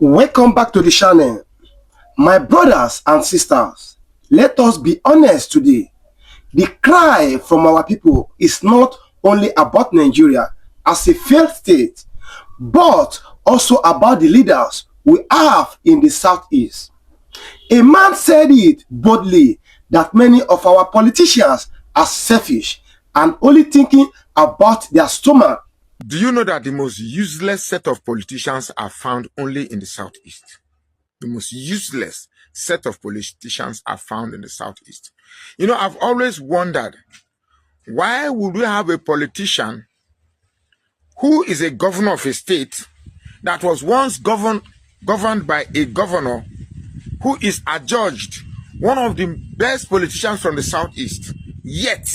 Welcome back to the channel. My brothers and sisters, let us be honest today. The cry from our people is not only about Nigeria as a failed state, but also about the leaders we have in the Southeast. A man said it boldly that many of our politicians are selfish and only thinking about their stomach. Do you know that the most useless set of politicians are found only in the Southeast? The most useless set of politicians are found in the Southeast. You know, I've always wondered, why would we have a politician who is a governor of a state that was once governed by a governor who is adjudged one of the best politicians from the Southeast? Yet,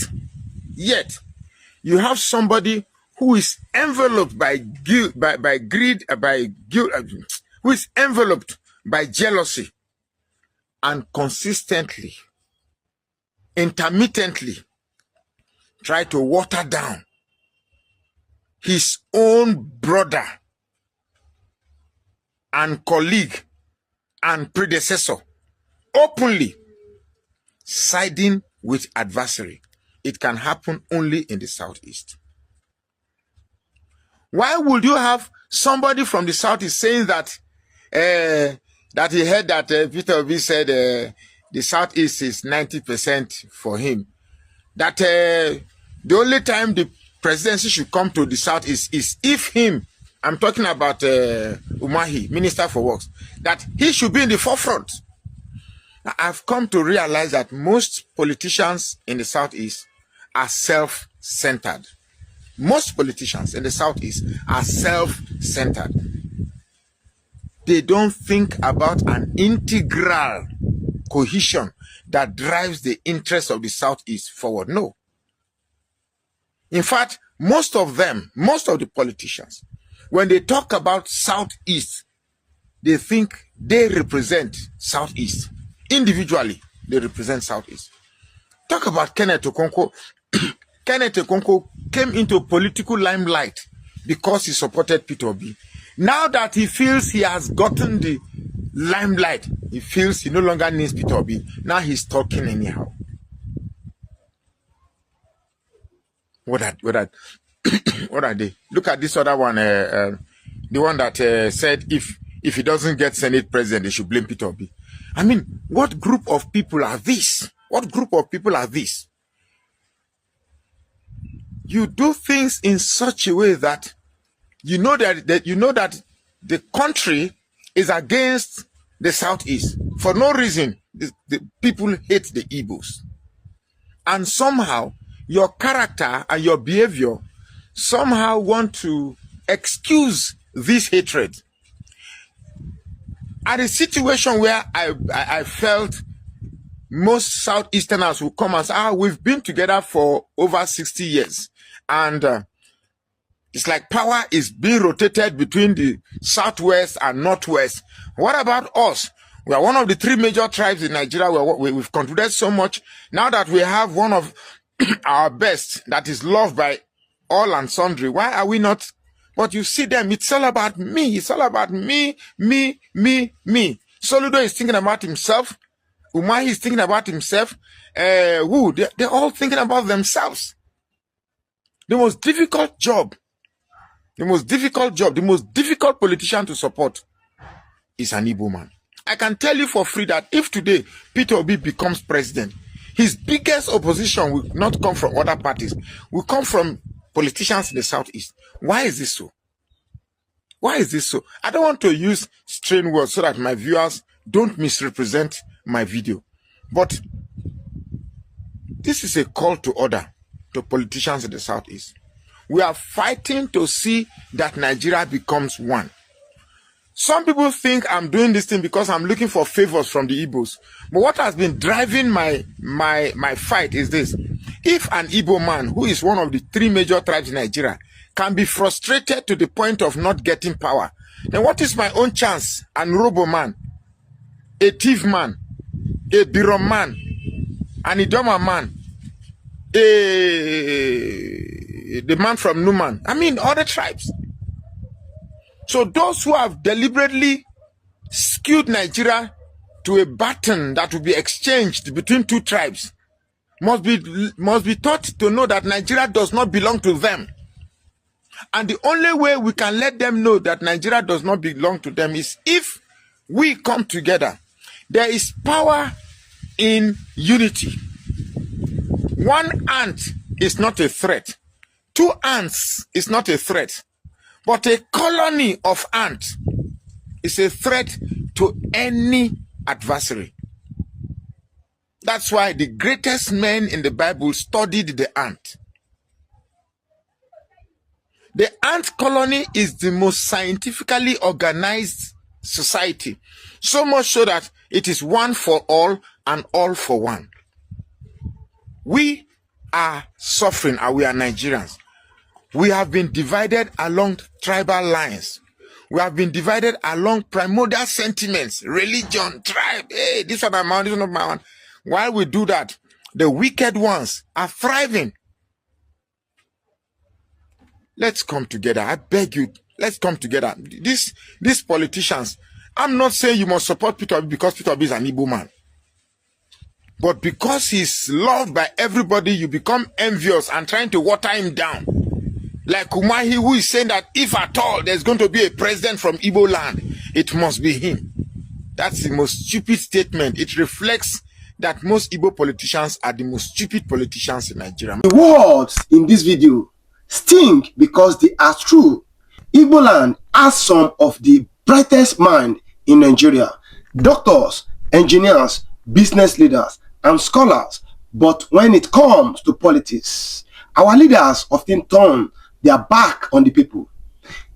you have somebody who is enveloped by guilt, by greed, who is enveloped by jealousy, and consistently, intermittently try to water down his own brother and colleague and predecessor, openly siding with adversary. It can happen only in the Southeast. Why would you have somebody from the Southeast saying that that he heard that Peter Obi said the Southeast is 90% for him? That the only time the presidency should come to the Southeast is if him, I'm talking about Umahi, Minister for Works, that he should be in the forefront. I've come to realize that most politicians in the Southeast are self-centered. Most politicians in the Southeast are self-centered. They don't think about an integral cohesion that drives the interests of the Southeast forward. No. In fact, most of the politicians, when they talk about Southeast, they think they represent Southeast. Individually, they represent Southeast. Talk about Kenneth Okonkwo. Kenneth Okonkwo came into political limelight because he supported Peter Obi. Now that he feels he has gotten the limelight, he feels he no longer needs Peter Obi. Now he's talking anyhow. What are they? Look at this other one, the one that said if he doesn't get Senate president, they should blame Peter Obi. I mean, what group of people are this? What group of people are this? You do things in such a way that you know that the country is against the Southeast. For no reason, the people hate the Igbos. And somehow, your character and your behavior somehow want to excuse this hatred. At a situation where I felt most Southeasterners will come and say, we've been together for over 60 years. And it's like power is being rotated between the Southwest and Northwest. What about us? We are one of the three major tribes in Nigeria. We've contributed so much. Now that we have one of our best that is loved by all and sundry, why are we not? But you see them, it's all about me. It's all about me. Soludo is thinking about himself. Umahi is thinking about himself. They're all thinking about themselves. The most difficult job, the most difficult politician to support is an Igbo man. I can tell you for free that if today Peter Obi becomes president, his biggest opposition will not come from other parties, will come from politicians in the Southeast. Why is this so? Why is this so? I don't want to use strange words so that my viewers don't misrepresent my video. But this is a call to order to politicians in the Southeast. We are fighting to see that Nigeria becomes one. Some people think I'm doing this thing because I'm looking for favors from the Igbos. But what has been driving my fight is this. If an Igbo man, who is one of the three major tribes in Nigeria, can be frustrated to the point of not getting power, then what is my own chance? An Robo man, a thief man, a Birom man, an Idoma man, the man from Numan. I mean, other tribes. So those who have deliberately rescued Nigeria to a baton that will be exchanged between two tribes must be taught to know that Nigeria does not belong to them. And the only way we can let them know that Nigeria does not belong to them is if we come together. There is power in unity. One ant is not a threat. Two ants is not a threat. But a colony of ants is a threat to any adversary. That's why the greatest men in the Bible studied the ant. The ant colony is the most scientifically organized society. So much so that it is one for all and all for one. We are suffering and we are Nigerians. We have been divided along tribal lines. We have been divided along primordial sentiments, religion, tribe. Hey, this one my man, this one not my man. While we do that, the wicked ones are thriving. Let's come together. I beg you, let's come together. These politicians, I'm not saying you must support Peter Obi because Peter Obi is an Igbo man. But because he's loved by everybody, you become envious and trying to water him down. Like Umahi, who is saying that if at all there's going to be a president from Igbo land, it must be him. That's the most stupid statement. It reflects that most Igbo politicians are the most stupid politicians in Nigeria. The words in this video sting because they are true. Igbo land has some of the brightest minds in Nigeria. Doctors, engineers, business leaders, and scholars. But when it comes to politics, our leaders often turn their back on the people.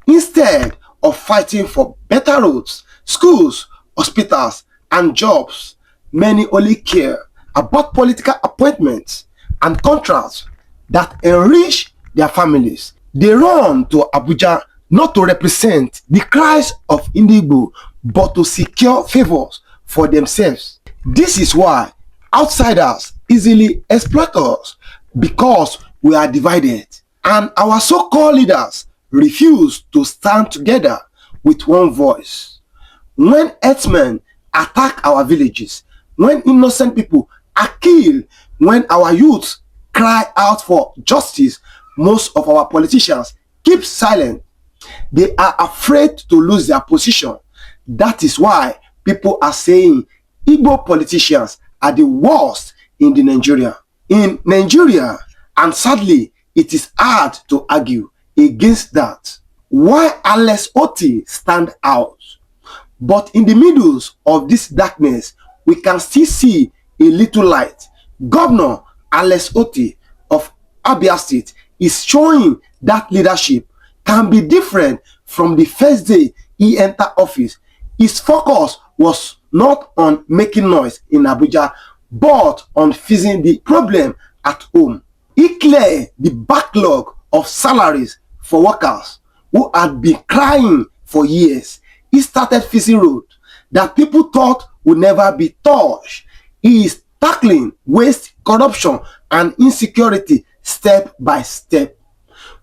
Instead of fighting for better roads, schools, hospitals, and jobs, many only care about political appointments and contracts that enrich their families. They run to Abuja not to represent the cries of Igbo, but to secure favors for themselves. This is why outsiders easily exploit us, because we are divided. And our so-called leaders refuse to stand together with one voice. When herdsmen attack our villages, when innocent people are killed, when our youths cry out for justice, most of our politicians keep silent. They are afraid to lose their position. That is why people are saying Igbo politicians are the worst in Nigeria. And sadly, it is hard to argue against that. Why Alex Otti stand out? But in the middle of this darkness, we can still see a little light. Governor Alex Otti of Abia State is showing that leadership can be different from the first day he entered office. His focus was not on making noise in Abuja, but on fixing the problem at home. He cleared the backlog of salaries for workers who had been crying for years. He started fixing roads that people thought would never be touched. He is tackling waste, corruption, and insecurity step by step.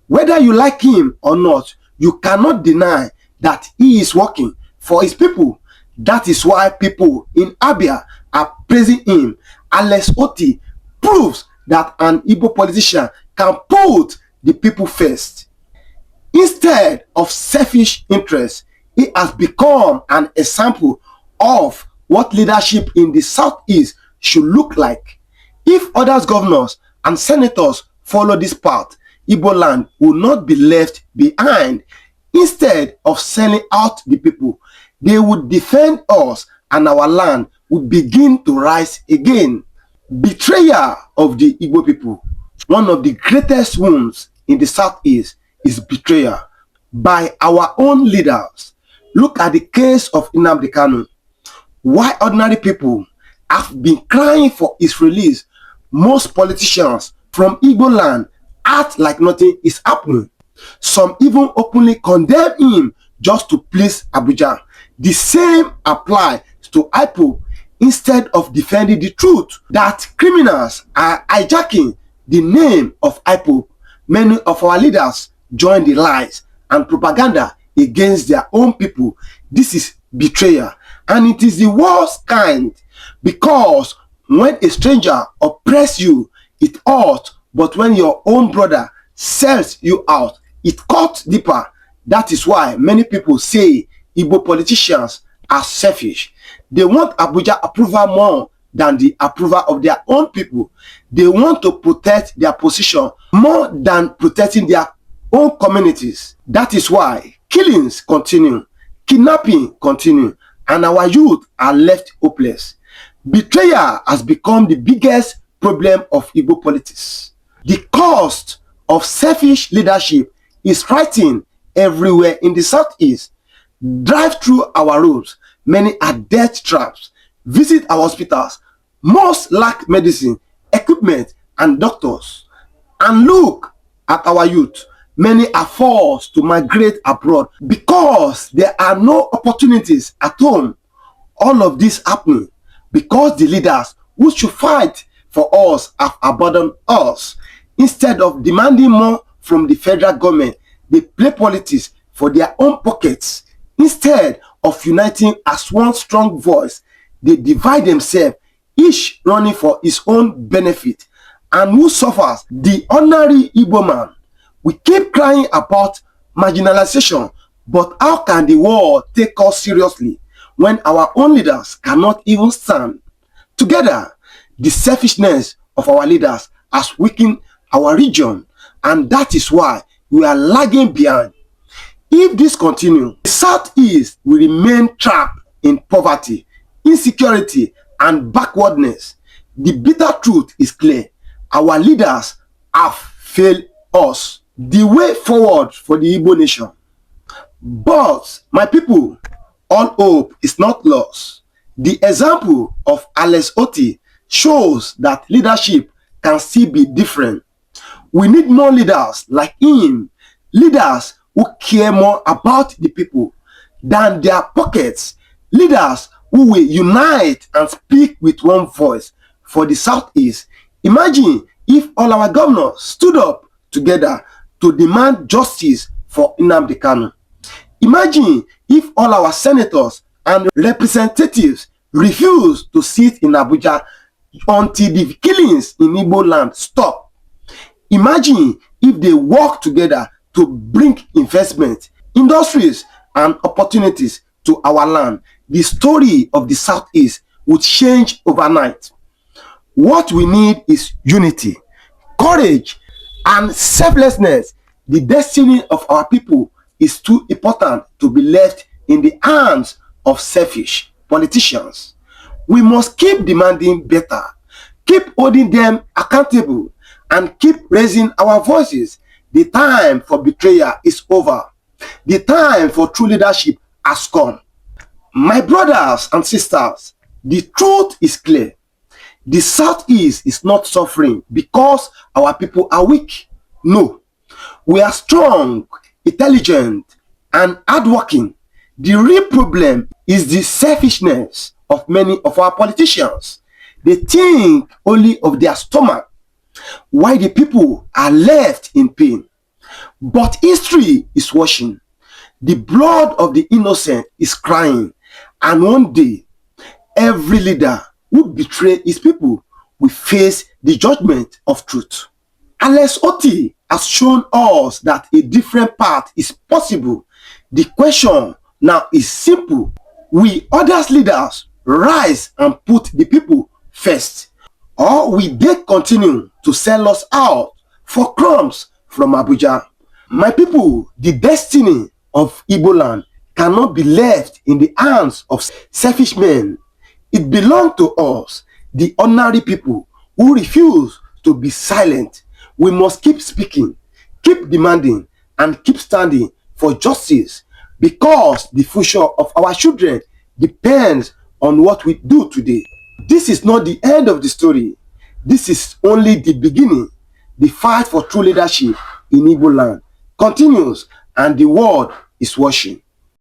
Whether you like him or not, you cannot deny that he is working for his people. That is why people in Abia are praising him. Alex Otti proves that an Igbo politician can put the people first. Instead of selfish interests, he has become an example of what leadership in the Southeast should look like. If other governors and senators follow this path, Igbo land will not be left behind. Instead of selling out the people, they would defend us and our land would begin to rise again. Betrayal of the Igbo people. One of the greatest wounds in the Southeast is betrayal by our own leaders. Look at the case of Nnamdi Kanu. Why ordinary people have been crying for his release, most politicians from Igbo land act like nothing is happening. Some even openly condemn him just to please Abuja. The same applies to IPOB. Instead of defending the truth that criminals are hijacking the name of IPOB, many of our leaders join the lies and propaganda against their own people. This is betrayal, And it is the worst kind, because when a stranger oppresses you, it hurts, but when your own brother sells you out, it cuts deeper. That is why many people say Igbo politicians are selfish. They want Abuja approval more than the approval of their own people. They want to protect their position more than protecting their own communities. That is why killings continue, kidnapping continue, and our youth are left hopeless. Betrayal has become the biggest problem of Igbo politics. The cost of selfish leadership is writing everywhere in the southeast. Drive through our roads, many are death traps. Visit our hospitals, most lack medicine, equipment, and doctors. And look at our youth, many are forced to migrate abroad because there are no opportunities at home. All of this happening because the leaders who should fight for us have abandoned us. Instead of demanding more from the federal government, they play politics for their own pockets. Instead of uniting as one strong voice, they divide themselves, each running for his own benefit. And who suffers? The ordinary Igbo man. We keep crying about marginalization, but how can the world take us seriously when our own leaders cannot even stand together? The selfishness of our leaders has weakened our region, and that is why we are lagging behind. If this continues, the Southeast will remain trapped in poverty, insecurity, and backwardness. The bitter truth is clear. Our leaders have failed us. The way forward for the Igbo nation. But, my people, all hope is not lost. The example of Alex Otti shows that leadership can still be different. We need more leaders like him, leaders who care more about the people than their pockets, leaders who will unite and speak with one voice for the Southeast. Imagine if all our governors stood up together to demand justice for Nnamdi Kanu. Imagine if all our senators and representatives refuse to sit in Abuja until the killings in Igbo land stop. Imagine if they work together to bring investment, industries, and opportunities to our land. The story of the Southeast would change overnight. What we need is unity, courage, and selflessness. The destiny of our people is too important to be left in the hands of selfish politicians. We must keep demanding better, keep holding them accountable, and keep raising our voices. The time for betrayal is over. The time for true leadership has come. My brothers and sisters, the truth is clear. The Southeast is not suffering because our people are weak. No, we are strong, intelligent, and hardworking. The real problem is the selfishness of many of our politicians. They think only of their stomach, while the people are left in pain. But history is watching. The blood of the innocent is crying. And one day, every leader who betrays his people will face the judgment of truth. Alex Otti has shown us that a different path is possible. The question now is simple. Will other leaders rise and put the people first? Or will they continue to sell us out for crumbs from Abuja? My people, the destiny of Igbo land cannot be left in the hands of selfish men. It belongs to us, the ordinary people who refuse to be silent. We must keep speaking, keep demanding, and keep standing for justice, because the future of our children depends on what we do today. This is not the end of the story. This is only the beginning. The fight for true leadership in Igbo land continues, and the world is watching.